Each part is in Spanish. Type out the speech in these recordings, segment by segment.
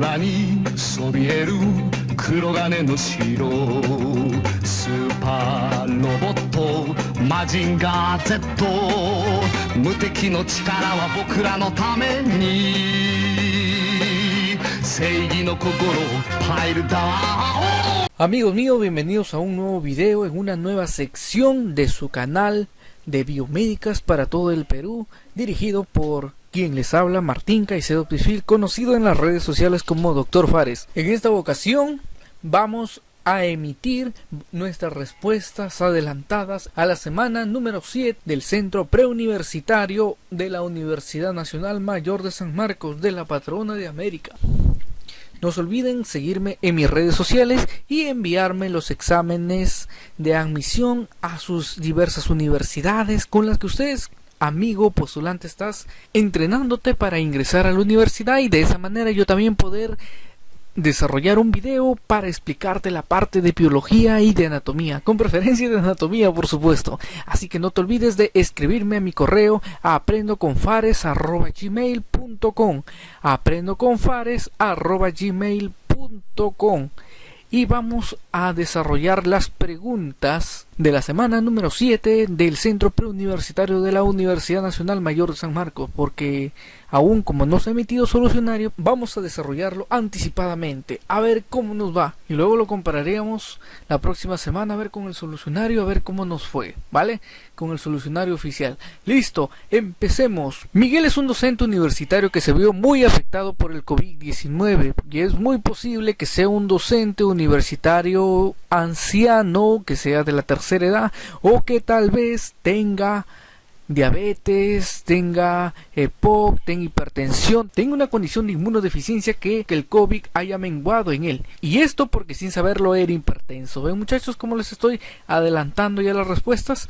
空にそびえる黒金の城スーパーロボットマジンガー Z 無敵の力は僕らのために正義の心パイルダウン Amigos míos, bienvenidos a un nuevo video en una nueva sección de su canal de biomédicas para todo el Perú, dirigido por quien les habla, Martín Caicedo Pisfil, conocido en las redes sociales como Dr. Fares. En esta ocasión vamos a emitir nuestras respuestas adelantadas a la semana número 7 del Centro Preuniversitario de la Universidad Nacional Mayor de San Marcos, de la Patrona de América. No se olviden seguirme en mis redes sociales y enviarme los exámenes de admisión a sus diversas universidades con las que ustedes, amigo postulante, estás entrenándote para ingresar a la universidad, y de esa manera yo también poder desarrollar un video para explicarte la parte de biología y de anatomía, con preferencia de anatomía, por supuesto. Así que no te olvides de escribirme a mi correo a aprendoconfares@gmail.com, aprendoconfares@gmail.com, y vamos a desarrollar las preguntas de la semana número 7 del Centro Preuniversitario de la Universidad Nacional Mayor de San Marcos, porque aún como no se ha emitido solucionario, vamos a desarrollarlo anticipadamente, a ver cómo nos va, y luego lo compararemos la próxima semana a ver con el solucionario, a ver cómo nos fue, ¿vale? Con el solucionario oficial. Listo, empecemos. Miguel es un docente universitario que se vio muy afectado por el COVID-19 y es muy posible que sea un docente universitario anciano, que sea de la tercera edad, o que tal vez tenga diabetes, tenga EPOC, tenga hipertensión, tenga una condición de inmunodeficiencia que el COVID haya menguado en él. Y esto porque sin saberlo era hipertenso. ¿Ven, muchachos, cómo les estoy adelantando ya las respuestas?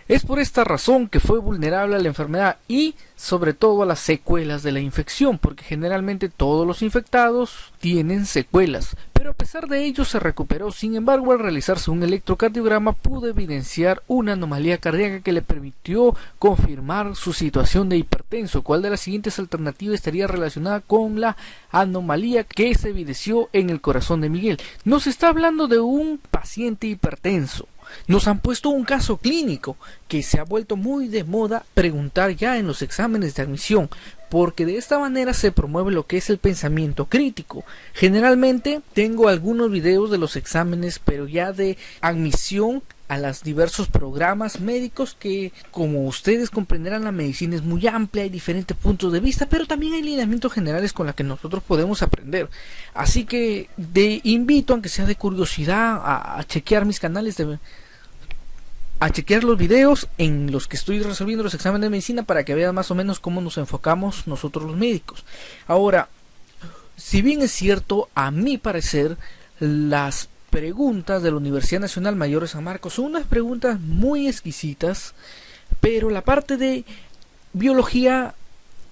Es por esta razón que fue vulnerable a la enfermedad y sobre todo a las secuelas de la infección, porque generalmente todos los infectados tienen secuelas, pero a pesar de ello se recuperó. Sin embargo, al realizarse un electrocardiograma pudo evidenciar una anomalía cardíaca que le permitió confirmar su situación de hipertenso. ¿Cuál de las siguientes alternativas estaría relacionada con la anomalía que se evidenció en el corazón de Miguel? Nos está hablando de un paciente hipertenso. Nos han puesto un caso clínico que se ha vuelto muy de moda preguntar ya en los exámenes de admisión, porque de esta manera se promueve lo que es el pensamiento crítico. Generalmente tengo algunos videos de los exámenes, pero ya de admisión a los diversos programas médicos, que como ustedes comprenderán, la medicina es muy amplia, hay diferentes puntos de vista, pero también hay lineamientos generales con los que nosotros podemos aprender. Así que te invito, aunque sea de curiosidad, a chequear mis canales a chequear los videos en los que estoy resolviendo los exámenes de medicina, para que vean más o menos cómo nos enfocamos nosotros los médicos. Ahora, si bien es cierto, a mi parecer, las preguntas de la Universidad Nacional Mayor de San Marcos son unas preguntas muy exquisitas, pero la parte de biología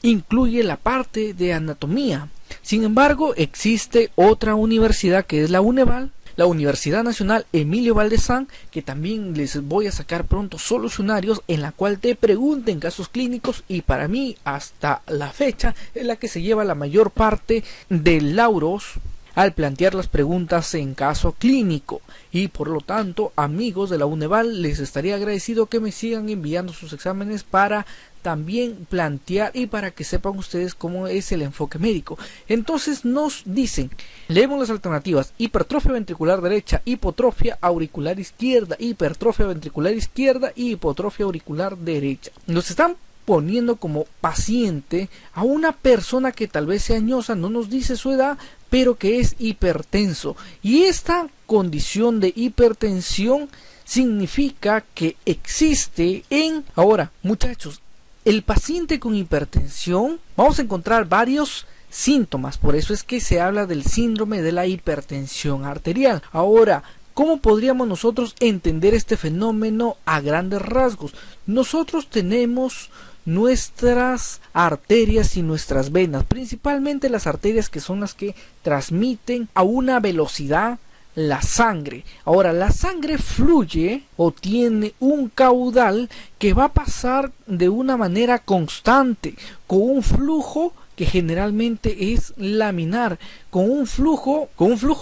incluye la parte de anatomía. Sin embargo, existe otra universidad que es la UNEVAL, la Universidad Nacional Emilio Valdezán, que también les voy a sacar pronto solucionarios en la cual te pregunten casos clínicos, y para mí hasta la fecha es la que se lleva la mayor parte de lauros al plantear las preguntas en caso clínico. Y por lo tanto, amigos de la UNEVAL, les estaría agradecido que me sigan enviando sus exámenes para también plantear y para que sepan ustedes cómo es el enfoque médico. Entonces nos dicen, leemos las alternativas: hipertrofia ventricular derecha, hipotrofia auricular izquierda, hipertrofia ventricular izquierda y hipotrofia auricular derecha. Nos están poniendo como paciente a una persona que tal vez sea añosa, no nos dice su edad, pero que es hipertenso. Y esta condición de hipertensión significa que existe en... Ahora, muchachos, el paciente con hipertensión, vamos a encontrar varios síntomas, por eso es que se habla del síndrome de la hipertensión arterial. Ahora, ¿cómo podríamos nosotros entender este fenómeno a grandes rasgos? Nosotros tenemos nuestras arterias y nuestras venas, principalmente las arterias, que son las que transmiten a una velocidad la sangre. Ahora, la sangre fluye o tiene un caudal que va a pasar de una manera constante, con un flujo que generalmente es laminar, con un flujo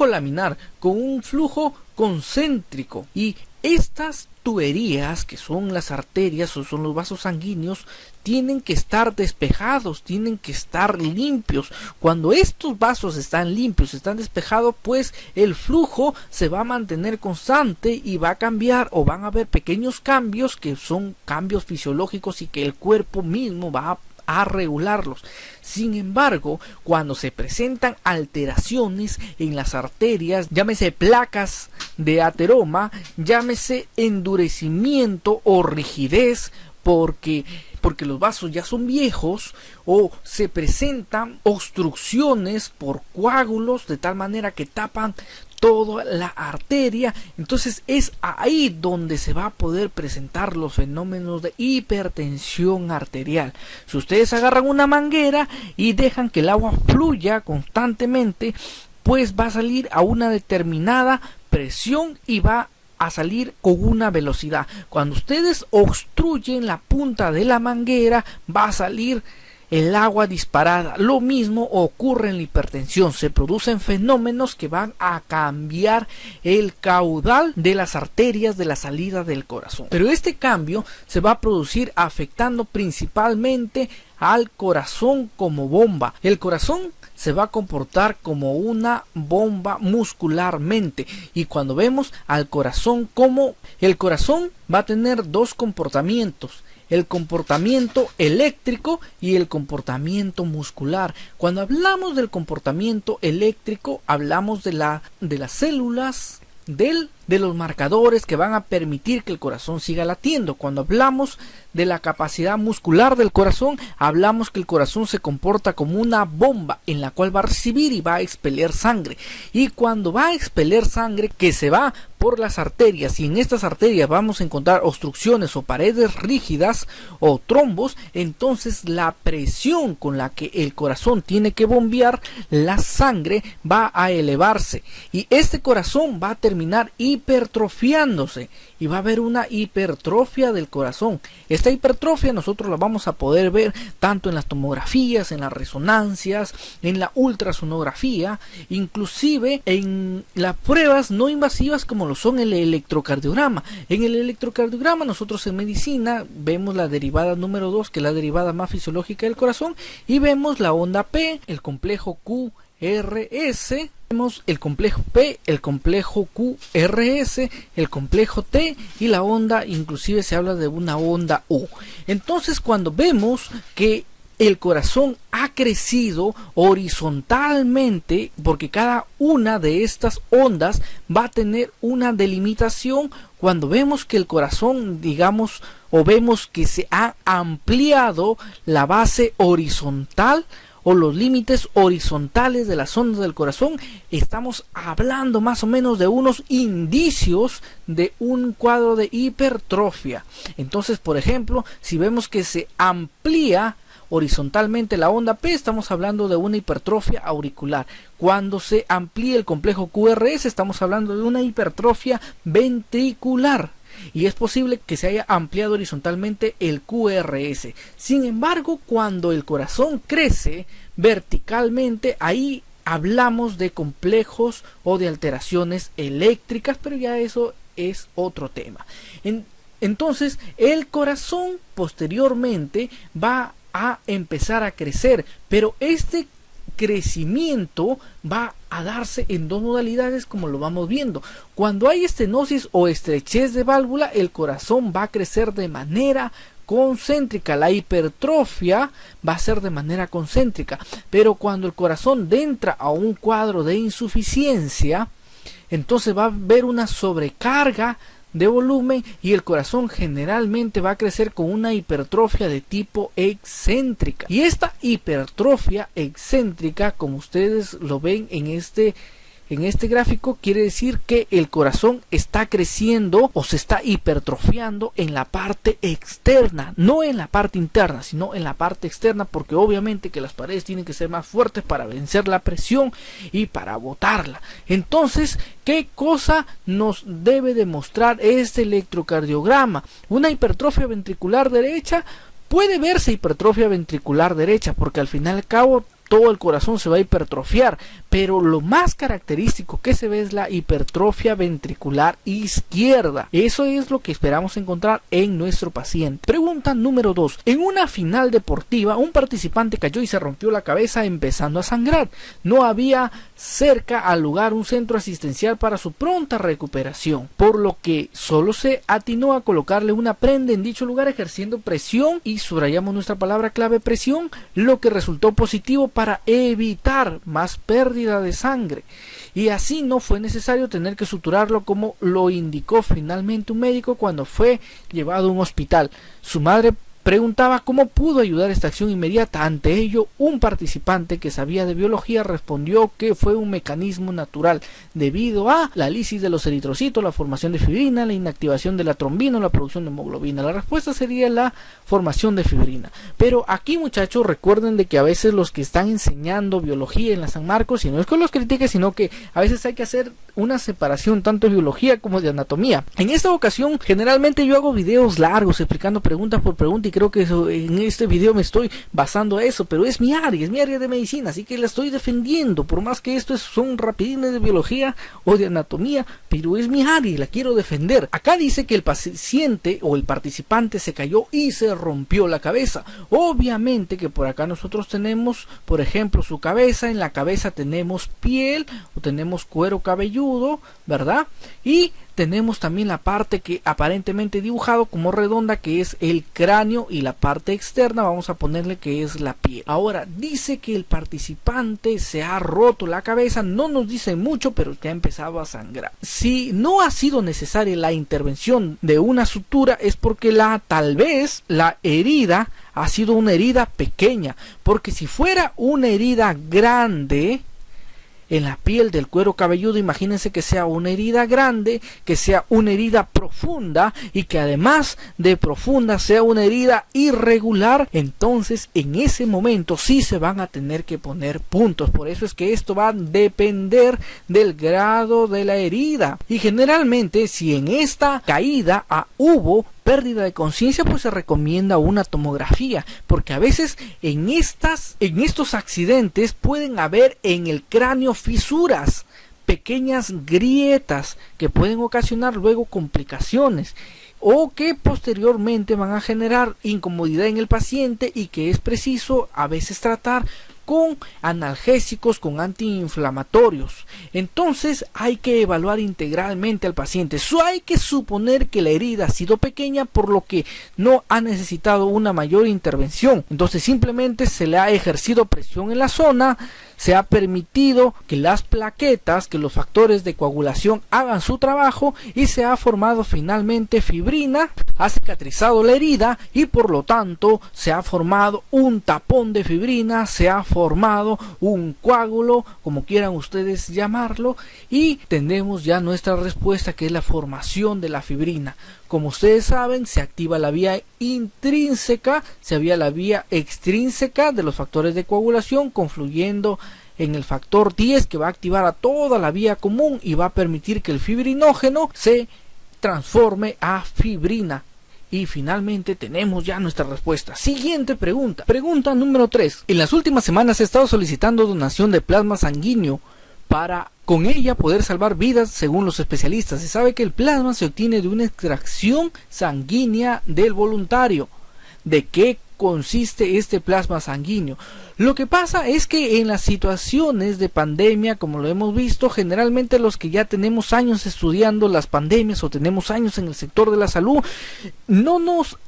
laminar, con un flujo concéntrico. Y estas tuberías, que son las arterias o son los vasos sanguíneos, tienen que estar despejados, tienen que estar limpios. Cuando estos vasos están limpios, están despejados, pues el flujo se va a mantener constante y va a cambiar, o van a haber pequeños cambios que son cambios fisiológicos y que el cuerpo mismo va a regularlos. Sin embargo, cuando se presentan alteraciones en las arterias, llámese placas de ateroma, llámese endurecimiento o rigidez, porque los vasos ya son viejos, o se presentan obstrucciones por coágulos de tal manera que tapan toda la arteria, entonces es ahí donde se va a poder presentar los fenómenos de hipertensión arterial. Si ustedes agarran una manguera y dejan que el agua fluya constantemente, pues va a salir a una determinada presión y va a salir con una velocidad. Cuando ustedes obstruyen la punta de la manguera, va a salir el agua disparada. Lo mismo ocurre en la hipertensión. Se producen fenómenos que van a cambiar el caudal de las arterias de la salida del corazón. Pero este cambio se va a producir afectando principalmente al corazón como bomba. El corazón se va a comportar como una bomba muscularmente, y cuando vemos al corazón, como el corazón va a tener dos comportamientos: el comportamiento eléctrico y el comportamiento muscular. Cuando hablamos del comportamiento eléctrico, hablamos de las células de los marcadores que van a permitir que el corazón siga latiendo. Cuando hablamos de la capacidad muscular del corazón, hablamos que el corazón se comporta como una bomba en la cual va a recibir y va a expeler sangre. Y cuando va a expeler sangre que se va por las arterias, y en estas arterias vamos a encontrar obstrucciones o paredes rígidas o trombos, entonces la presión con la que el corazón tiene que bombear la sangre va a elevarse, y este corazón va a terminar hipertrofiándose, y va a haber una hipertrofia del corazón. Esta hipertrofia nosotros la vamos a poder ver tanto en las tomografías, en las resonancias, en la ultrasonografía, inclusive en las pruebas no invasivas como lo son el electrocardiograma. En el electrocardiograma nosotros en medicina vemos la derivada número 2, que es la derivada más fisiológica del corazón, y vemos la onda P, el complejo QRS, vemos el complejo P, el complejo QRS, el complejo T y la onda, inclusive se habla de una onda U. Entonces, cuando vemos que el corazón ha crecido horizontalmente, porque cada una de estas ondas va a tener una delimitación, cuando vemos que el corazón, digamos, o vemos que se ha ampliado la base horizontal o los límites horizontales de las ondas del corazón, estamos hablando más o menos de unos indicios de un cuadro de hipertrofia. Entonces, por ejemplo, si vemos que se amplía horizontalmente la onda P, estamos hablando de una hipertrofia auricular. Cuando se amplía el complejo QRS, estamos hablando de una hipertrofia ventricular. Y es posible que se haya ampliado horizontalmente el QRS. Sin embargo, cuando el corazón crece verticalmente, ahí hablamos de complejos o de alteraciones eléctricas, pero ya eso es otro tema. Entonces, el corazón posteriormente va a empezar a crecer, pero este crecimiento va a darse en dos modalidades, como lo vamos viendo. Cuando hay estenosis o estrechez de válvula, el corazón va a crecer de manera concéntrica, la hipertrofia va a ser de manera concéntrica, pero cuando el corazón entra a un cuadro de insuficiencia, entonces va a haber una sobrecarga de volumen y el corazón generalmente va a crecer con una hipertrofia de tipo excéntrica. Y esta hipertrofia excéntrica, como ustedes lo ven en este en este gráfico quiere decir que el corazón está creciendo o se está hipertrofiando en la parte externa, no en la parte interna, sino en la parte externa, porque obviamente que las paredes tienen que ser más fuertes para vencer la presión y para botarla. Entonces, ¿qué cosa nos debe demostrar este electrocardiograma? Una hipertrofia ventricular derecha. Puede verse hipertrofia ventricular derecha, porque al final y al cabo todo el corazón se va a hipertrofiar, pero lo más característico que se ve es la hipertrofia ventricular izquierda. Eso es lo que esperamos encontrar en nuestro paciente. Pregunta número 2. En una final deportiva, un participante cayó y se rompió la cabeza empezando a sangrar. No había cerca al lugar un centro asistencial para su pronta recuperación, por lo que solo se atinó a colocarle una prenda en dicho lugar ejerciendo presión, y subrayamos nuestra palabra clave presión, lo que resultó positivo para evitar más pérdida de sangre, y así no fue necesario tener que suturarlo como lo indicó finalmente un médico cuando fue llevado a un hospital. Su madre preguntaba cómo pudo ayudar esta acción inmediata. Ante ello, un participante que sabía de biología respondió que fue un mecanismo natural debido a la lisis de los eritrocitos, la formación de fibrina, la inactivación de la trombina o la producción de hemoglobina. La respuesta sería la formación de fibrina. Pero aquí, muchachos, recuerden de que a veces los que están enseñando biología en la San Marcos, y no es que los critique, sino que a veces hay que hacer una separación tanto de biología como de anatomía. En esta ocasión, generalmente yo hago videos largos explicando pregunta por pregunta, y creo que en este video me estoy basando a eso, pero es mi área de medicina, así que la estoy defendiendo, por más que esto son rapidines de biología o de anatomía, pero es mi área y la quiero defender. Acá dice que el paciente o el participante se cayó y se rompió la cabeza. Obviamente que por acá nosotros tenemos, por ejemplo, su cabeza. En la cabeza tenemos piel o tenemos cuero cabelludo, ¿verdad? Y tenemos también la parte que aparentemente dibujado como redonda, que es el cráneo, y la parte externa vamos a ponerle que es la piel. Ahora dice que el participante se ha roto la cabeza, no nos dice mucho, pero ya ha empezado a sangrar. Si no ha sido necesaria la intervención de una sutura es porque tal vez la herida ha sido una herida pequeña, porque si fuera una herida grande en la piel del cuero cabelludo, imagínense que sea una herida grande, que sea una herida profunda, y que además de profunda sea una herida irregular, entonces en ese momento sí se van a tener que poner puntos. Por eso es que esto va a depender del grado de la herida, y generalmente si en esta caída hubo pérdida de conciencia, pues se recomienda una tomografía, porque a veces en estos accidentes pueden haber en el cráneo fisuras, pequeñas grietas que pueden ocasionar luego complicaciones, o que posteriormente van a generar incomodidad en el paciente, y que es preciso a veces tratar con analgésicos, con antiinflamatorios. Entonces hay que evaluar integralmente al paciente. Hay que suponer que la herida ha sido pequeña, por lo que no ha necesitado una mayor intervención. Entonces simplemente se le ha ejercido presión en la zona, se ha permitido que las plaquetas, que los factores de coagulación hagan su trabajo, y se ha formado finalmente fibrina, ha cicatrizado la herida, y por lo tanto se ha formado un tapón de fibrina, se ha formado un coágulo, como quieran ustedes llamarlo, y tenemos ya nuestra respuesta, que es la formación de la fibrina. Como ustedes saben, se activa la vía intrínseca, se activa la vía extrínseca de los factores de coagulación, confluyendo en el factor 10, que va a activar a toda la vía común y va a permitir que el fibrinógeno se transforme a fibrina. Y finalmente tenemos ya nuestra respuesta. Siguiente pregunta. Pregunta número 3. En las últimas semanas he estado solicitando donación de plasma sanguíneo para con ella poder salvar vidas según los especialistas. Se sabe que el plasma se obtiene de una extracción sanguínea del voluntario. ¿De qué consiste este plasma sanguíneo? Lo que pasa es que en las situaciones de pandemia, como lo hemos visto, generalmente los que ya tenemos años estudiando las pandemias o tenemos años en el sector de la salud, no nos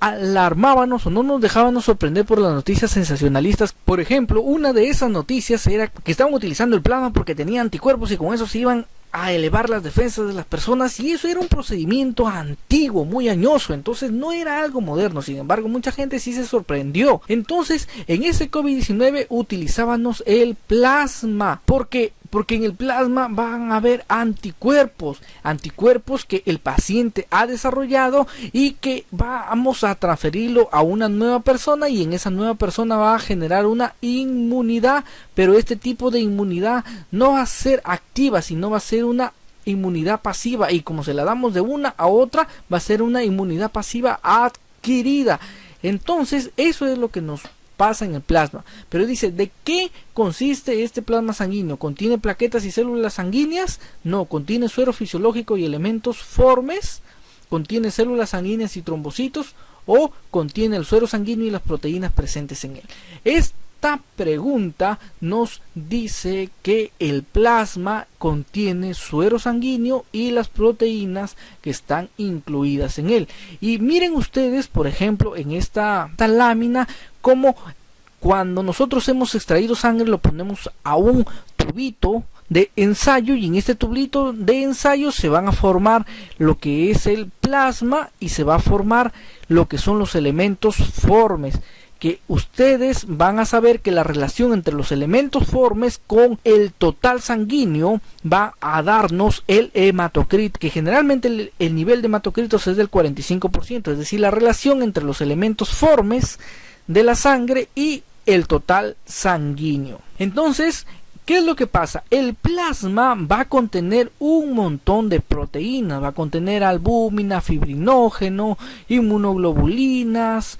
alarmábamos o no nos dejábamos sorprender por las noticias sensacionalistas. Por ejemplo, una de esas noticias era que estaban utilizando el plasma porque tenían anticuerpos y con eso se iban a elevar las defensas de las personas, y eso era un procedimiento antiguo, muy añoso, entonces no era algo moderno. Sin embargo, mucha gente sí se sorprendió. Entonces, en ese COVID-19 utilizábamos el plasma porque Porque en el plasma van a haber anticuerpos que el paciente ha desarrollado y que vamos a transferirlo a una nueva persona, y en esa nueva persona va a generar una inmunidad, pero este tipo de inmunidad no va a ser activa, sino va a ser una inmunidad pasiva, y como se la damos de una a otra, va a ser una inmunidad pasiva adquirida. Entonces eso es lo que nos pasa en el plasma. Pero dice, ¿de qué consiste este plasma sanguíneo? ¿Contiene plaquetas y células sanguíneas? No, contiene suero fisiológico y elementos formes. ¿Contiene células sanguíneas y trombocitos? ¿O contiene el suero sanguíneo y las proteínas presentes en él? Esta pregunta nos dice que el plasma contiene suero sanguíneo y las proteínas que están incluidas en él. Y miren ustedes, por ejemplo, en esta lámina, como cuando nosotros hemos extraído sangre lo ponemos a un tubito de ensayo, y en este tubito de ensayo se van a formar lo que es el plasma y se va a formar lo que son los elementos formes, que ustedes van a saber que la relación entre los elementos formes con el total sanguíneo va a darnos el hematocrit, que generalmente el nivel de hematocritos es del 45%, es decir, la relación entre los elementos formes de la sangre y el total sanguíneo. Entonces, ¿qué es lo que pasa? El plasma va a contener un montón de proteínas, va a contener albúmina, fibrinógeno, inmunoglobulinas,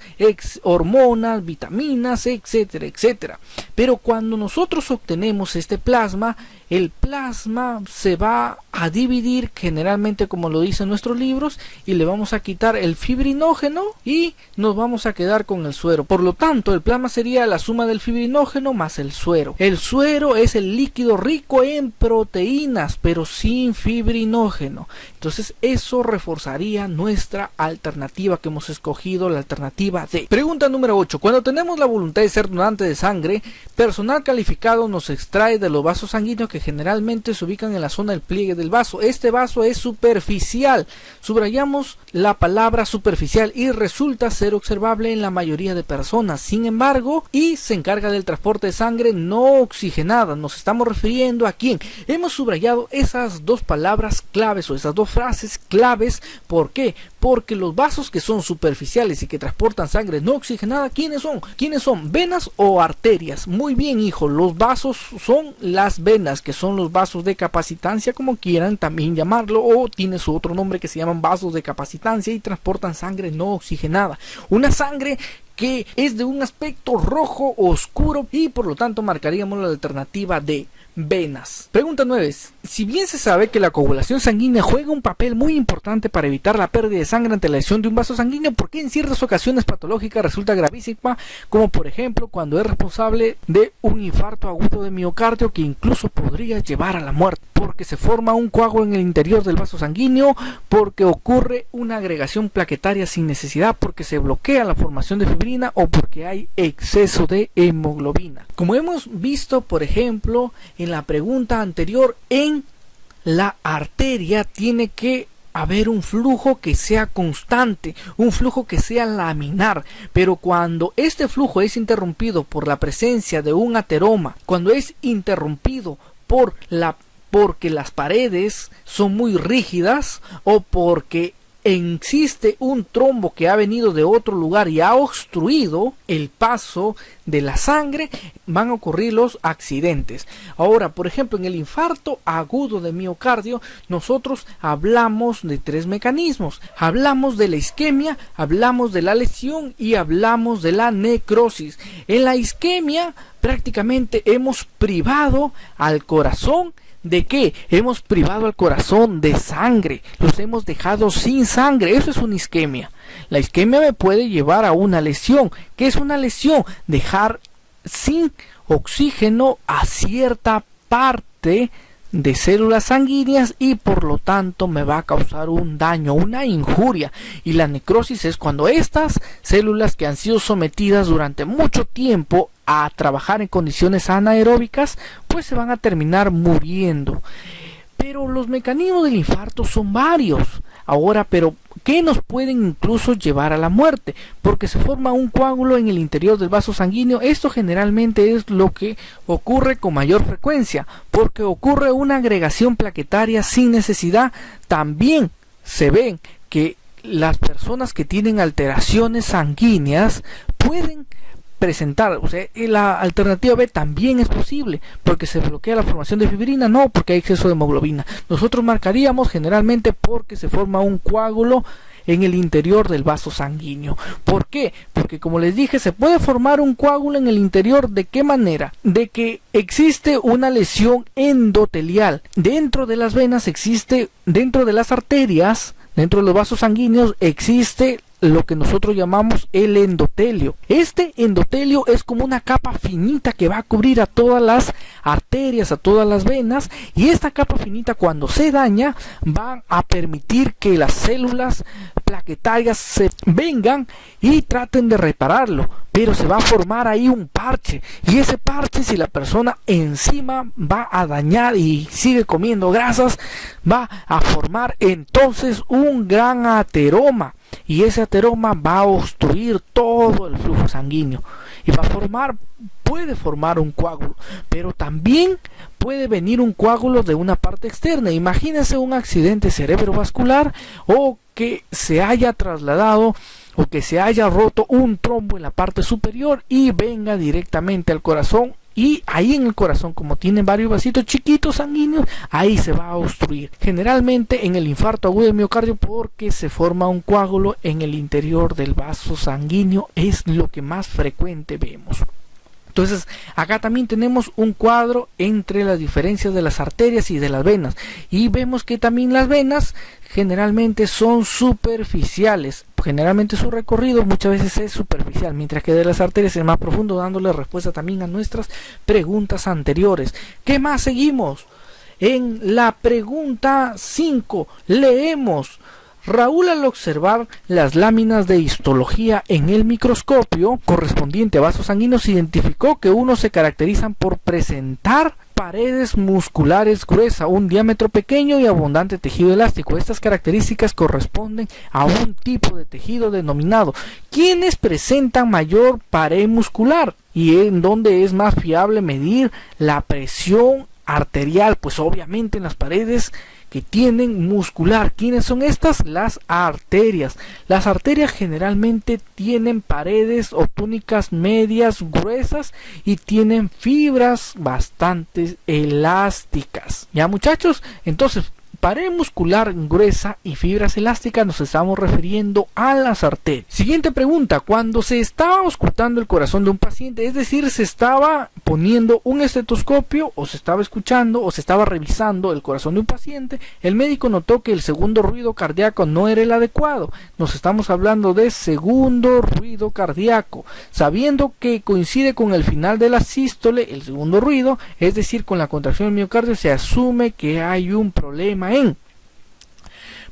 hormonas, vitaminas, etcétera, etcétera. Pero cuando nosotros obtenemos este plasma, el plasma se va a dividir generalmente como lo dicen nuestros libros, y le vamos a quitar el fibrinógeno y nos vamos a quedar con el suero. Por lo tanto, el plasma sería la suma del fibrinógeno más el suero. El suero es el líquido rico en proteínas pero sin fibrinógeno. Entonces eso reforzaría nuestra alternativa que hemos escogido, la alternativa D. Pregunta número 8. Cuando tenemos la voluntad de ser donante de sangre, personal calificado nos extrae de los vasos sanguíneos que generalmente se ubican en la zona del pliegue del vaso. Este vaso es superficial. Subrayamos la palabra superficial y resulta ser observable en la mayoría de personas. Sin embargo, y se encarga del transporte de sangre no oxigenada. Nos estamos refiriendo a quién. Hemos subrayado esas dos palabras claves o esas dos frases claves. ¿Por qué? Porque los vasos que son superficiales y que transportan sangre no oxigenada, ¿quiénes son? ¿Quiénes son? ¿Venas o arterias? Muy bien, hijo, los vasos son las venas, que son los vasos de capacitancia, como quieran también llamarlo, o tiene su otro nombre que se llaman vasos de capacitancia, y transportan sangre no oxigenada. Una sangre que es de un aspecto rojo oscuro, y por lo tanto marcaríamos la alternativa de venas. Pregunta 9. Si bien se sabe que la coagulación sanguínea juega un papel muy importante para evitar la pérdida de sangre ante la lesión de un vaso sanguíneo, ¿por qué en ciertas ocasiones patológicas resulta gravísima? Como por ejemplo cuando es responsable de un infarto agudo de miocardio que incluso podría llevar a la muerte, porque se forma un coágulo en el interior del vaso sanguíneo, porque ocurre una agregación plaquetaria sin necesidad, porque se bloquea la formación de fibrina o porque hay exceso de hemoglobina. Como hemos visto, por ejemplo, en la pregunta anterior, en la arteria tiene que haber un flujo que sea constante, un flujo que sea laminar, pero cuando este flujo es interrumpido por la presencia de un ateroma, cuando es interrumpido porque las paredes son muy rígidas o porque existe un trombo que ha venido de otro lugar y ha obstruido el paso de la sangre, van a ocurrir los accidentes. Ahora, por ejemplo, en el infarto agudo de miocardio, nosotros hablamos de tres mecanismos. Hablamos de la isquemia, hablamos de la lesión y hablamos de la necrosis. En la isquemia prácticamente hemos privado al corazón. ¿De qué? Hemos privado al corazón de sangre, los hemos dejado sin sangre. Eso es una isquemia. La isquemia me puede llevar a una lesión. ¿Qué es una lesión? Dejar sin oxígeno a cierta parte de células sanguíneas y por lo tanto me va a causar un daño, una injuria. Y la necrosis es cuando estas células que han sido sometidas durante mucho tiempo a trabajar en condiciones anaeróbicas, pues se van a terminar muriendo. Pero los mecanismos del infarto son varios. Ahora, pero ¿qué nos pueden incluso llevar a la muerte? Porque se forma un coágulo en el interior del vaso sanguíneo. Esto generalmente es lo que ocurre con mayor frecuencia, porque ocurre una agregación plaquetaria sin necesidad. También se ven que las personas que tienen alteraciones sanguíneas pueden presentar, o sea, la alternativa B también es posible, porque se bloquea la formación de fibrina, no porque hay exceso de hemoglobina. Nosotros marcaríamos generalmente porque se forma un coágulo en el interior del vaso sanguíneo. ¿Por qué? Porque como les dije, se puede formar un coágulo en el interior. ¿De qué manera? De que existe una lesión endotelial. Dentro de las venas existe, dentro de las arterias, dentro de los vasos sanguíneos existe lo que nosotros llamamos el endotelio. Este endotelio es como una capa finita que va a cubrir a todas las arterias, a todas las venas, y esta capa finita, cuando se daña, va a permitir que las células plaquetarias se vengan y traten de repararlo, pero se va a formar ahí un parche, y ese parche, si la persona encima va a dañar y sigue comiendo grasas, va a formar entonces un gran ateroma, y ese ateroma va a obstruir todo el flujo sanguíneo y puede formar un coágulo, pero también puede venir un coágulo de una parte externa. Imagínense un accidente cerebrovascular, o que se haya trasladado o que se haya roto un trombo en la parte superior y venga directamente al corazón, y ahí en el corazón, como tienen varios vasitos chiquitos sanguíneos, ahí se va a obstruir. Generalmente en el infarto agudo del miocardio, porque se forma un coágulo en el interior del vaso sanguíneo, es lo que más frecuente vemos. Entonces, acá también tenemos un cuadro entre las diferencias de las arterias y de las venas, y vemos que también las venas generalmente son superficiales. Generalmente su recorrido muchas veces es superficial, mientras que de las arterias es más profundo, dándole respuesta también a nuestras preguntas anteriores. ¿Qué más seguimos? En la pregunta 5 leemos: Raúl, al observar las láminas de histología en el microscopio correspondiente a vasos sanguíneos, identificó que unos se caracterizan por presentar paredes musculares gruesas, un diámetro pequeño y abundante tejido elástico. Estas características corresponden a un tipo de tejido denominado. ¿Quiénes presentan mayor pared muscular? ¿Y en dónde es más fiable medir la presión arterial? Pues obviamente en las paredes que tienen muscular. ¿Quiénes son estas? Las arterias. Las arterias generalmente tienen paredes o túnicas medias gruesas y tienen fibras bastante elásticas. ¿Ya, muchachos? Entonces, pared muscular gruesa y fibras elásticas, nos estamos refiriendo a las arterias. Siguiente pregunta: cuando se estaba auscultando el corazón de un paciente, es decir, se estaba poniendo un estetoscopio, o se estaba escuchando, o se estaba revisando el corazón de un paciente, el médico notó que el segundo ruido cardíaco no era el adecuado. Nos estamos hablando de segundo ruido cardíaco, sabiendo que coincide con el final de la sístole, el segundo ruido, es decir, con la contracción del miocardio, se asume que hay un problema.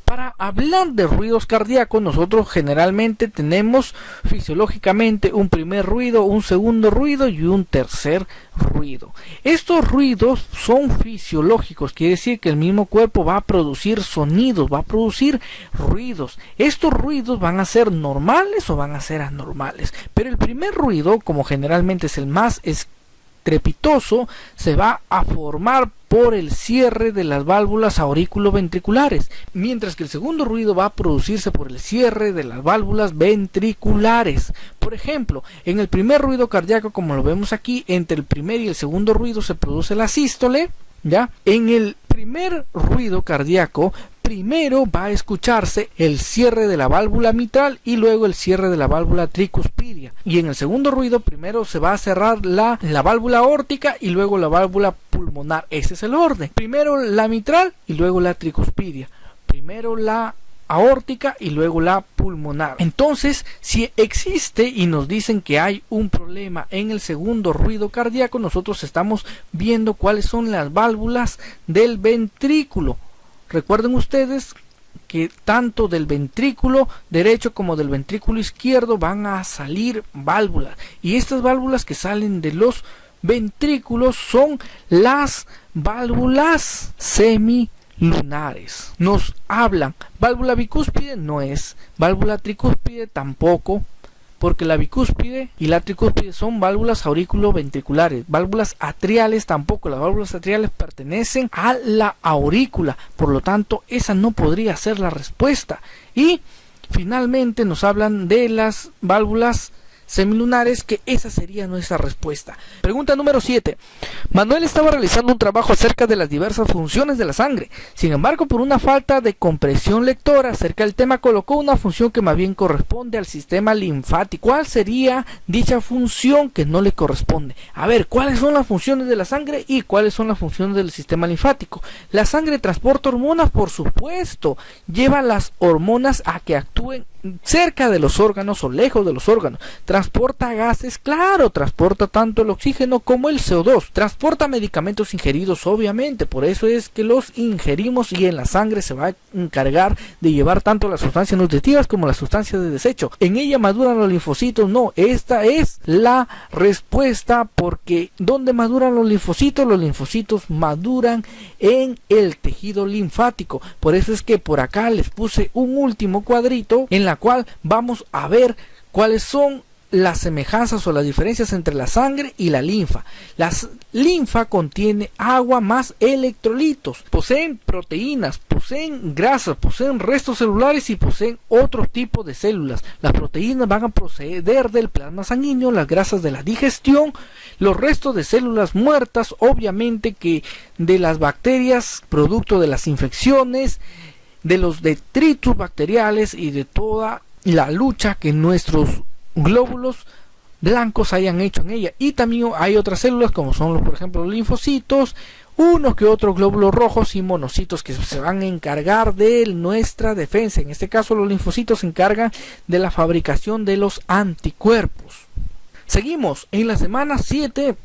Para hablar de ruidos cardíacos, nosotros generalmente tenemos fisiológicamente un primer ruido, un segundo ruido y un tercer ruido. Estos ruidos son fisiológicos, quiere decir que el mismo cuerpo va a producir sonidos, va a producir ruidos. Estos ruidos van a ser normales o van a ser anormales, pero el primer ruido, como generalmente es el más estrepitoso, se va a formar por el cierre de las válvulas aurículo-ventriculares, mientras que el segundo ruido va a producirse por el cierre de las válvulas ventriculares. Por ejemplo, en el primer ruido cardíaco, como lo vemos aquí, entre el primer y el segundo ruido se produce la sístole, ¿ya? En el primer ruido cardíaco, primero va a escucharse el cierre de la válvula mitral y luego el cierre de la válvula tricuspidia. Y en el segundo ruido, primero se va a cerrar la válvula aórtica y luego la válvula pulmonar. Ese es el orden. Primero la mitral y luego la tricuspidia. Primero la aórtica y luego la pulmonar. Entonces, si existe y nos dicen que hay un problema en el segundo ruido cardíaco, nosotros estamos viendo cuáles son las válvulas del ventrículo. Recuerden ustedes que tanto del ventrículo derecho como del ventrículo izquierdo van a salir válvulas, y estas válvulas que salen de los ventrículos son las válvulas semilunares. Nos hablan, válvula bicúspide no es, válvula tricúspide tampoco, porque la bicúspide y la tricúspide son válvulas auriculoventriculares. Válvulas atriales tampoco, las válvulas atriales pertenecen a la aurícula, por lo tanto esa no podría ser la respuesta. Y finalmente nos hablan de las válvulas semilunares, que esa sería nuestra respuesta. Pregunta número 7. Manuel estaba realizando un trabajo acerca de las diversas funciones de la sangre. Sin embargo, por una falta de comprensión lectora acerca del tema, colocó una función que más bien corresponde al sistema linfático. ¿Cuál sería dicha función que no le corresponde? A ver, ¿cuáles son las funciones de la sangre y cuáles son las funciones del sistema linfático? La sangre transporta hormonas, por supuesto. Lleva las hormonas a que actúen cerca de los órganos o lejos de los órganos. Transporta gases, claro, transporta tanto el oxígeno como el CO2. Transporta medicamentos ingeridos, obviamente, por eso es que los ingerimos, y en la sangre se va a encargar de llevar tanto las sustancias nutritivas como las sustancias de desecho. ¿En ella maduran los linfocitos? No, esta es la respuesta, porque ¿dónde maduran los linfocitos? Los linfocitos maduran en el tejido linfático. Por eso es que por acá les puse un último cuadrito en la cual vamos a ver cuáles son las semejanzas o las diferencias entre la sangre y la linfa. La linfa contiene agua más electrolitos, poseen proteínas, poseen grasas, poseen restos celulares y poseen otro tipo de células. Las proteínas van a proceder del plasma sanguíneo, las grasas de la digestión, los restos de células muertas, obviamente que de las bacterias, producto de las infecciones, de los detritus bacteriales y de toda la lucha que nuestros glóbulos blancos hayan hecho en ella. Y también hay otras células como son por ejemplo los linfocitos, uno que otro glóbulos rojos y monocitos que se van a encargar de nuestra defensa. En este caso los linfocitos se encargan de la fabricación de los anticuerpos. Seguimos en la semana 7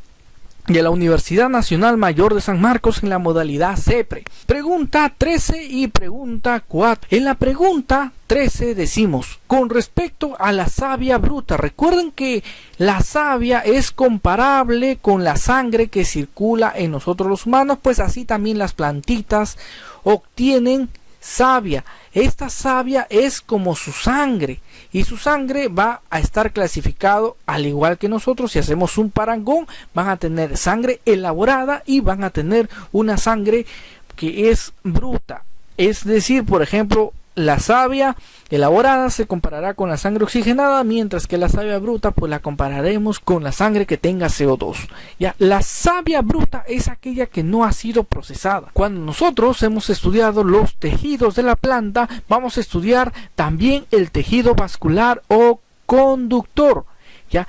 de la Universidad Nacional Mayor de San Marcos en la modalidad CEPRE. Pregunta 13 y pregunta 4. En la pregunta 13 decimos, con respecto a la savia bruta, recuerden que la savia es comparable con la sangre que circula en nosotros los humanos, pues así también las plantitas obtienen savia. Esta savia es como su sangre, y su sangre va a estar clasificado al igual que nosotros. Si hacemos un parangón, van a tener sangre elaborada y van a tener una sangre que es bruta. Es decir, por ejemplo, la savia elaborada se comparará con la sangre oxigenada, mientras que la savia bruta pues la compararemos con la sangre que tenga CO2. Ya, la savia bruta es aquella que no ha sido procesada. Cuando nosotros hemos estudiado los tejidos de la planta, vamos a estudiar también el tejido vascular o conductor. Ya,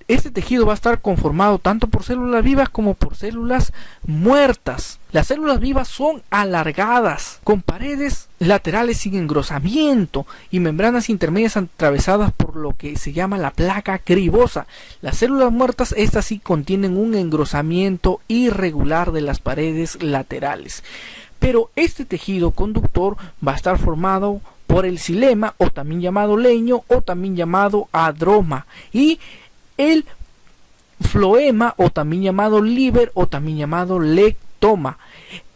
este tejido va a estar conformado tanto por células vivas como por células muertas. Las células vivas son alargadas, con paredes laterales sin engrosamiento y membranas intermedias atravesadas por lo que se llama la placa cribosa. Las células muertas, estas sí contienen un engrosamiento irregular de las paredes laterales. Pero este tejido conductor va a estar formado por el xilema, o también llamado leño, o también llamado adroma, y el floema, o también llamado liber, o también llamado lectoma.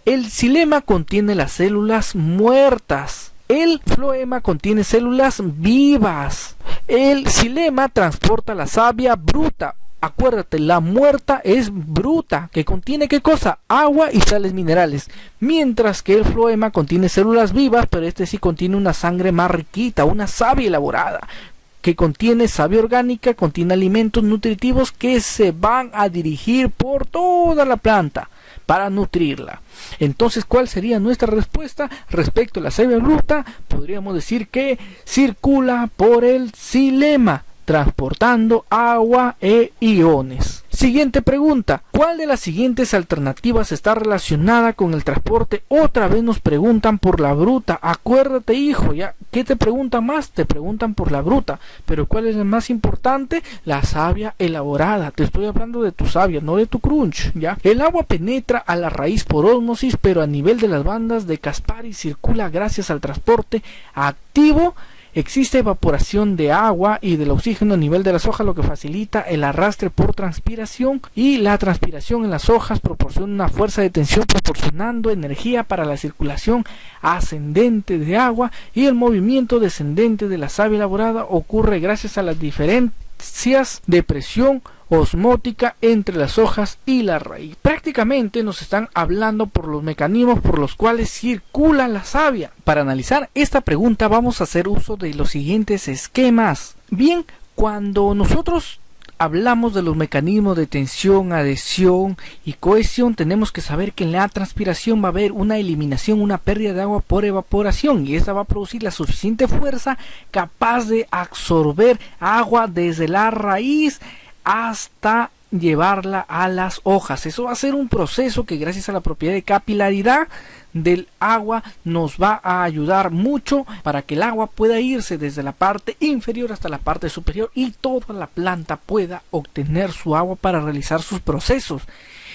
El xilema contiene las células muertas. El floema contiene células vivas. El xilema transporta la savia bruta. Acuérdate, la muerta es bruta, que contiene ¿qué cosa? Agua y sales minerales. Mientras que el floema contiene células vivas, pero este sí contiene una sangre más riquita, una savia elaborada, que contiene savia orgánica, contiene alimentos nutritivos que se van a dirigir por toda la planta para nutrirla. Entonces, ¿cuál sería nuestra respuesta respecto a la savia bruta? Podríamos decir que circula por el xilema, transportando agua e iones. Siguiente pregunta, ¿cuál de las siguientes alternativas está relacionada con el transporte? Otra vez nos preguntan por la bruta. Acuérdate, hijo, ya, ¿qué te preguntan más? Te preguntan por la bruta, pero ¿cuál es la más importante? La savia elaborada. Te estoy hablando de tu savia, no de tu crunch, ¿ya? El agua penetra a la raíz por ósmosis, pero a nivel de las bandas de Caspari circula gracias al transporte activo Existe evaporación de agua y del oxígeno a nivel de las hojas, lo que facilita el arrastre por transpiración, y la transpiración en las hojas proporciona una fuerza de tensión proporcionando energía para la circulación ascendente de agua, y el movimiento descendente de la savia elaborada ocurre gracias a las diferencias de presión osmótica entre las hojas y la raíz. Prácticamente nos están hablando por los mecanismos por los cuales circula la savia. Para analizar esta pregunta vamos a hacer uso de los siguientes esquemas. Bien, cuando nosotros hablamos de los mecanismos de tensión, adhesión y cohesión, tenemos que saber que en la transpiración va a haber una eliminación, una pérdida de agua por evaporación, y esta va a producir la suficiente fuerza capaz de absorber agua desde la raíz hasta llevarla a las hojas. Eso va a ser un proceso que, gracias a la propiedad de capilaridad del agua, nos va a ayudar mucho para que el agua pueda irse desde la parte inferior hasta la parte superior y toda la planta pueda obtener su agua para realizar sus procesos.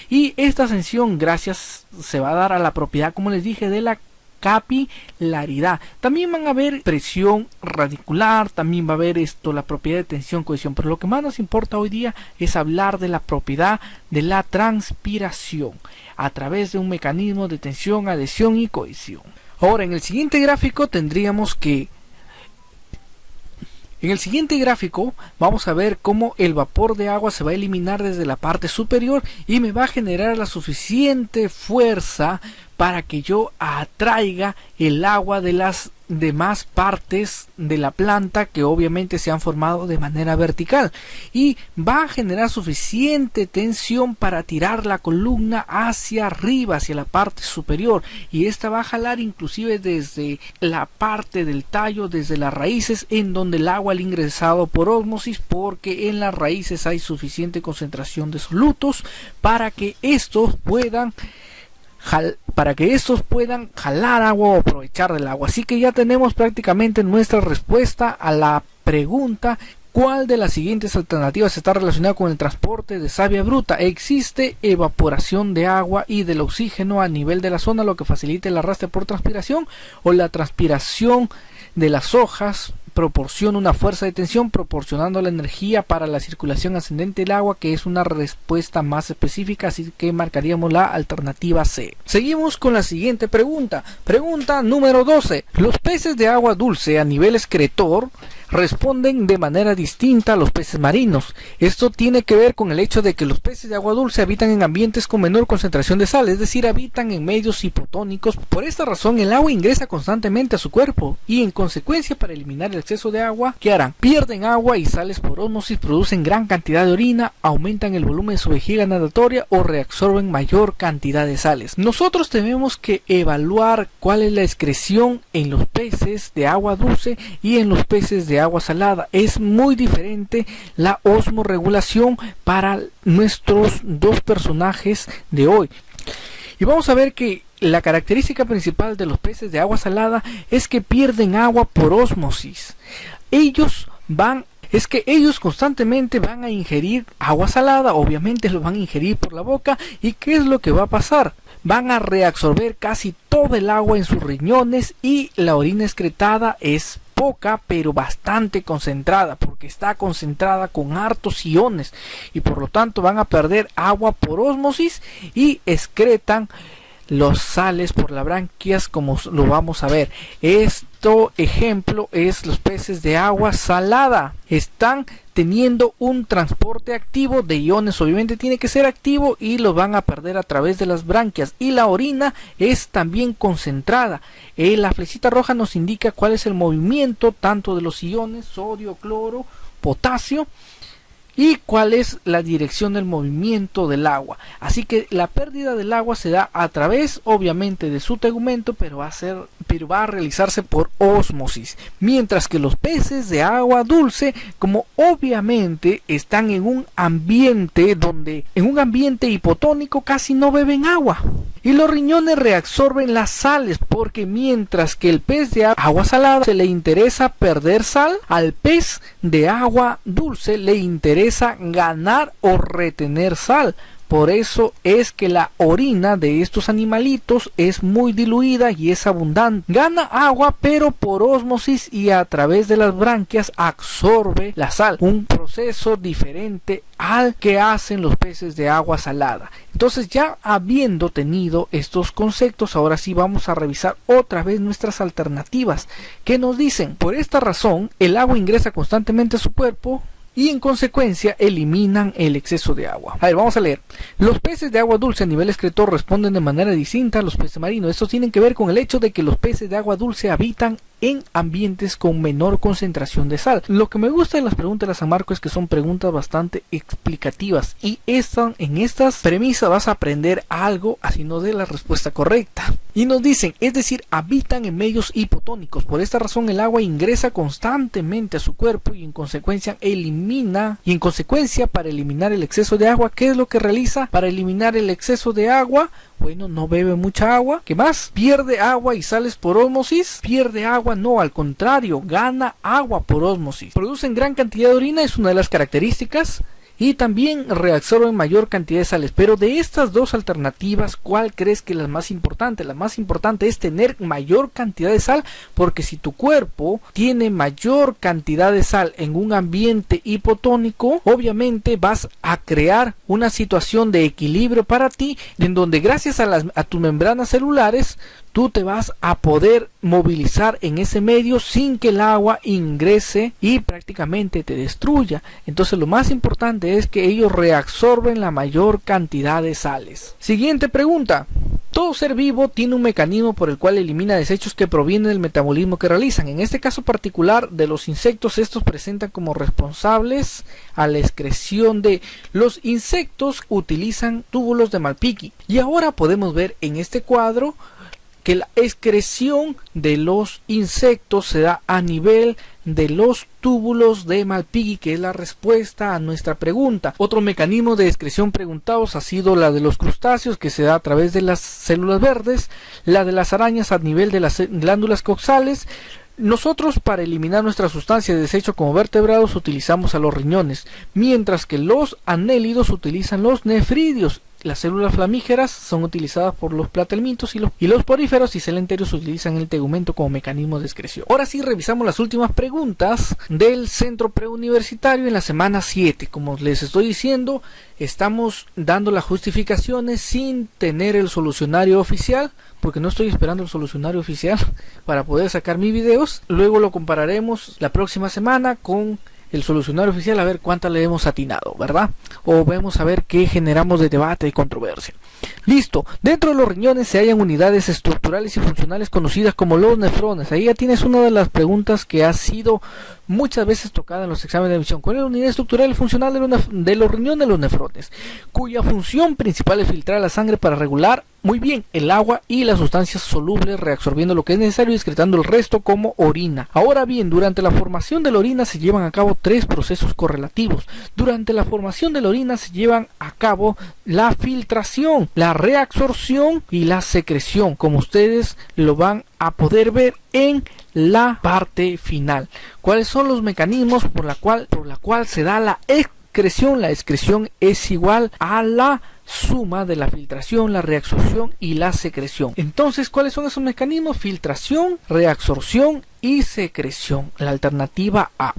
Y esta ascensión gracias se va a dar a la propiedad, como les dije, de la capilaridad. También van a haber presión radicular, también va a haber la propiedad de tensión, cohesión, pero lo que más nos importa hoy día es hablar de la propiedad de la transpiración a través de un mecanismo de tensión, adhesión y cohesión. Ahora, en el siguiente gráfico vamos a ver cómo el vapor de agua se va a eliminar desde la parte superior y me va a generar la suficiente fuerza para que yo atraiga el agua de las demás partes de la planta que obviamente se han formado de manera vertical, y va a generar suficiente tensión para tirar la columna hacia arriba, hacia la parte superior, y esta va a jalar inclusive desde la parte del tallo, desde las raíces, en donde el agua ha ingresado por ósmosis, porque en las raíces hay suficiente concentración de solutos para que estos puedan jalar agua o aprovechar del agua. Así que ya tenemos prácticamente nuestra respuesta a la pregunta: ¿cuál de las siguientes alternativas está relacionada con el transporte de savia bruta? Existe evaporación de agua y del oxígeno a nivel de la zona, lo que facilita el arrastre por transpiración, o la transpiración de las hojas proporciona una fuerza de tensión proporcionando la energía para la circulación ascendente del agua, que es una respuesta más específica, así que marcaríamos la alternativa C. Seguimos con la siguiente pregunta. Pregunta número 12. Los peces de agua dulce a nivel excretor responden de manera distinta a los peces marinos. Esto tiene que ver con el hecho de que los peces de agua dulce habitan en ambientes con menor concentración de sal, es decir, habitan en medios hipotónicos. Por esta razón el agua ingresa constantemente a su cuerpo y, en consecuencia, para eliminar el exceso de agua, ¿qué harán? Pierden agua y sales por ósmosis, producen gran cantidad de orina, aumentan el volumen de su vejiga natatoria o reabsorben mayor cantidad de sales. Nosotros tenemos que evaluar cuál es la excreción en los peces de agua dulce y en los peces de agua salada. Es muy diferente la osmorregulación para nuestros dos personajes de hoy. Y vamos a ver que la característica principal de los peces de agua salada es que pierden agua por ósmosis. Ellos constantemente van a ingerir agua salada, obviamente lo van a ingerir por la boca, y ¿qué es lo que va a pasar? Van a reabsorber casi todo el agua en sus riñones y la orina excretada es poca pero bastante concentrada, porque está concentrada con hartos iones, y por lo tanto van a perder agua por ósmosis y excretan los sales por las branquias, como lo vamos a ver. Ejemplo es los peces de agua salada. Están teniendo un transporte activo de iones, obviamente tiene que ser activo, y lo van a perder a través de las branquias, y la orina es también concentrada. La flechita roja nos indica cuál es el movimiento tanto de los iones sodio, cloro, potasio, y cuál es la dirección del movimiento del agua. Así que la pérdida del agua se da a través, obviamente, de su tegumento, pero va a realizarse por ósmosis, mientras que los peces de agua dulce, como obviamente están en un ambiente hipotónico, casi no beben agua, y los riñones reabsorben las sales, porque mientras que el pez de agua salada se le interesa perder sal, al pez de agua dulce le interesa ganar o retener sal. por eso es que la orina de estos animalitos es muy diluida y es abundante. Gana agua, pero por ósmosis y a través de las branquias absorbe la sal, un proceso diferente al que hacen los peces de agua salada. Entonces, ya habiendo tenido estos conceptos, ahora sí vamos a revisar otra vez nuestras alternativas que nos dicen: por esta razón el agua ingresa constantemente a su cuerpo y en consecuencia eliminan el exceso de agua. A ver, vamos a leer. Los peces de agua dulce a nivel excretor responden de manera distinta a los peces marinos. Estos tienen que ver con el hecho de que los peces de agua dulce habitan en ambientes con menor concentración de sal. Lo que me gusta de las preguntas de la San Marco es que son preguntas bastante explicativas, y en estas premisas vas a aprender algo, así no de la respuesta correcta. Y nos dicen, es decir, habitan en medios hipotónicos. Por esta razón el agua ingresa constantemente a su cuerpo y en consecuencia para eliminar el exceso de agua, ¿qué es lo que realiza para eliminar el exceso de agua? Bueno, no bebe mucha agua. ¿Qué más? Pierde agua y sales por ósmosis. Pierde agua, no, al contrario, gana agua por ósmosis. Producen gran cantidad de orina, es una de las características. Y también reabsorben mayor cantidad de sales. Pero de estas dos alternativas, ¿cuál crees que es la más importante? La más importante es tener mayor cantidad de sal, porque si tu cuerpo tiene mayor cantidad de sal en un ambiente hipotónico, obviamente vas a crear una situación de equilibrio para ti, en donde gracias a tus membranas celulares tú te vas a poder movilizar en ese medio sin que el agua ingrese y prácticamente te destruya. Entonces lo más importante es que ellos reabsorben la mayor cantidad de sales. Siguiente pregunta. Todo ser vivo tiene un mecanismo por el cual elimina desechos que provienen del metabolismo que realizan. En este caso particular de los insectos, estos presentan como responsables a la excreción de los insectos, utilizan túbulos de Malpighi. Y ahora podemos ver en este cuadro que la excreción de los insectos se da a nivel de los túbulos de Malpighi, que es la respuesta a nuestra pregunta. Otro mecanismo de excreción preguntados ha sido la de los crustáceos, que se da a través de las células verdes, la de las arañas a nivel de las glándulas coxales. Nosotros, para eliminar nuestra sustancia de desecho como vertebrados, utilizamos a los riñones, mientras que los anélidos utilizan los nefridios. Las células flamígeras son utilizadas por los platelmintos y los poríferos y celenterios utilizan el tegumento como mecanismo de excreción. Ahora sí, revisamos las últimas preguntas del centro preuniversitario en la semana 7. Como les estoy diciendo, estamos dando las justificaciones sin tener el solucionario oficial, porque no estoy esperando el solucionario oficial para poder sacar mis videos. Luego lo compararemos la próxima semana con el solucionario oficial, a ver cuántas le hemos atinado, ¿verdad? O vamos a ver qué generamos de debate y controversia. Listo. Dentro de los riñones se hallan unidades estructurales y funcionales conocidas como los nefrones. Ahí ya tienes una de las preguntas que ha sido muchas veces tocada en los exámenes de admisión. ¿Cuál es la unidad estructural y funcional de los riñones? Los nefrones, cuya función principal es filtrar la sangre para regular muy bien el agua y las sustancias solubles, reabsorbiendo lo que es necesario y excretando el resto como orina. Ahora bien, durante la formación de la orina se llevan a cabo tres procesos correlativos. Durante la formación de la orina se llevan a cabo la filtración, la reabsorción y la secreción, como ustedes lo van a poder ver en la parte final. ¿Cuáles son los mecanismos por la cual se da la excreción? La excreción es igual a la suma de la filtración, la reabsorción y la secreción. Entonces, ¿cuáles son esos mecanismos? Filtración, reabsorción y secreción. La alternativa A.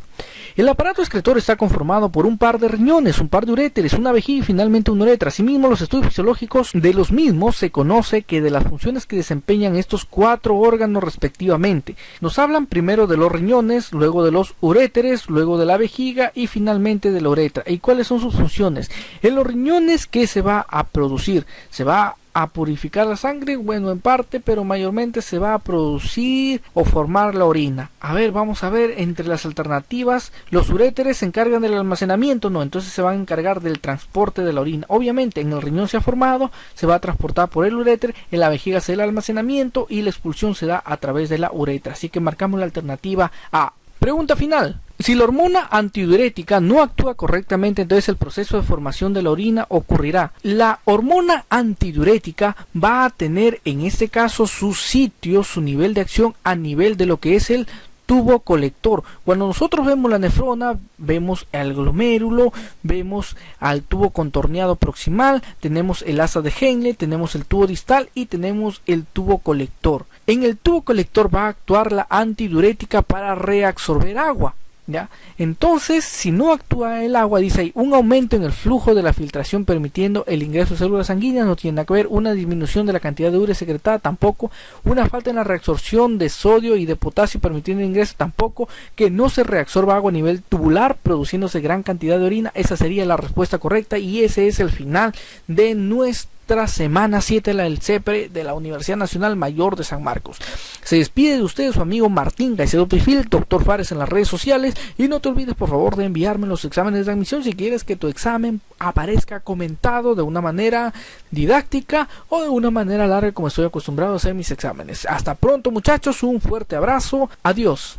El aparato excretor está conformado por un par de riñones, un par de uréteres, una vejiga y finalmente una uretra. Asimismo, los estudios fisiológicos de los mismos se conoce que de las funciones que desempeñan estos cuatro órganos respectivamente. Nos hablan primero de los riñones, luego de los uréteres, luego de la vejiga y finalmente de la uretra. ¿Y cuáles son sus funciones? En los riñones, ¿qué se va a producir? Se va a purificar la sangre, bueno, en parte, pero mayormente se va a producir o formar la orina. A ver, vamos a ver entre las alternativas. Los uréteres se encargan del almacenamiento, no, entonces se van a encargar del transporte de la orina. Obviamente en el riñón se ha formado, se va a transportar por el uréter, en la vejiga se da el almacenamiento y la expulsión se da a través de la uretra. Así que marcamos la alternativa A. Pregunta final. Si la hormona antidiurética no actúa correctamente, entonces el proceso de formación de la orina ocurrirá. La hormona antidiurética va a tener en este caso su sitio, su nivel de acción a nivel de lo que es el tubo colector. Cuando nosotros vemos la nefrona, vemos el glomérulo, vemos al tubo contorneado proximal, tenemos el asa de Henle, tenemos el tubo distal y tenemos el tubo colector. En el tubo colector va a actuar la antidiurética para reabsorber agua. ¿Ya? Entonces, si no actúa el agua, dice ahí, un aumento en el flujo de la filtración permitiendo el ingreso de células sanguíneas, no tiene nada que ver, una disminución de la cantidad de urea secretada, tampoco, una falta en la reabsorción de sodio y de potasio permitiendo el ingreso, tampoco, que no se reabsorba agua a nivel tubular, produciéndose gran cantidad de orina. Esa sería la respuesta correcta y ese es el final de nuestra semana 7 del CEPRE de la Universidad Nacional Mayor de San Marcos. Se despide de ustedes su amigo Martín Caicedo Pifil, Dr. Fares en las redes sociales, y no te olvides por favor de enviarme los exámenes de admisión si quieres que tu examen aparezca comentado de una manera didáctica o de una manera larga como estoy acostumbrado a hacer mis exámenes. Hasta pronto muchachos, un fuerte abrazo, adiós.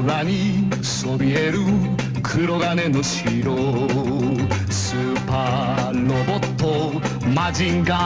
空にそびえる黒金の城スーパーロボットマジンガー